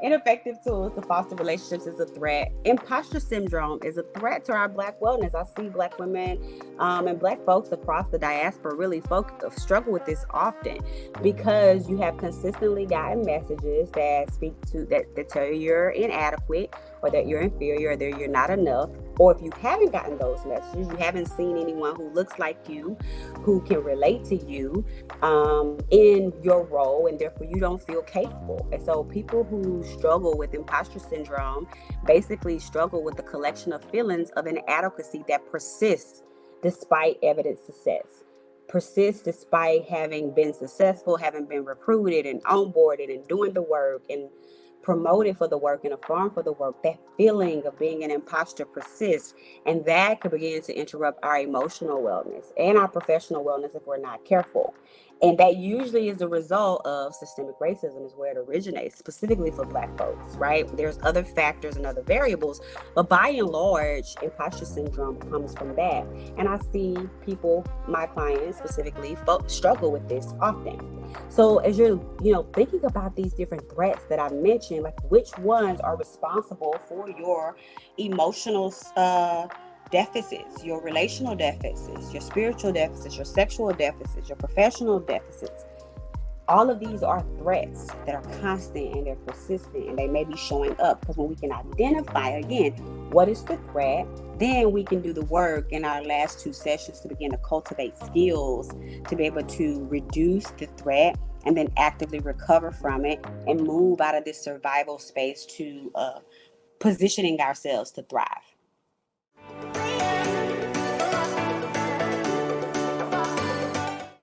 Ineffective tools to foster relationships is a threat. Imposter syndrome is a threat to our Black wellness. I see Black women and Black folks across the diaspora really struggle with this often because you have consistently gotten messages that speak to that tell you you're inadequate or that you're inferior or that you're not enough. Or if you haven't gotten those messages, you haven't seen anyone who looks like you, who can relate to you in your role, and therefore you don't feel capable. And so people who struggle with imposter syndrome basically struggle with the collection of feelings of inadequacy that persists despite evident success. Persists despite having been successful, having been recruited and onboarded and doing the work and promoted for the work and affirmed for the work. That feeling of being an imposter persists, and that could begin to interrupt our emotional wellness and our professional wellness if we're not careful. And that usually is a result of systemic racism, is where it originates, specifically for Black folks, right? There's other factors and other variables, but by and large, imposter syndrome comes from that. And I see people, my clients specifically, folks struggle with this often. So as you're, thinking about these different threats that I mentioned, like which ones are responsible for your emotional deficits, your relational deficits, your spiritual deficits, your sexual deficits, your professional deficits. All of these are threats that are constant and they're persistent and they may be showing up, because when we can identify again what is the threat, then we can do the work in our last two sessions to begin to cultivate skills to be able to reduce the threat and then actively recover from it and move out of this survival space to positioning ourselves to thrive.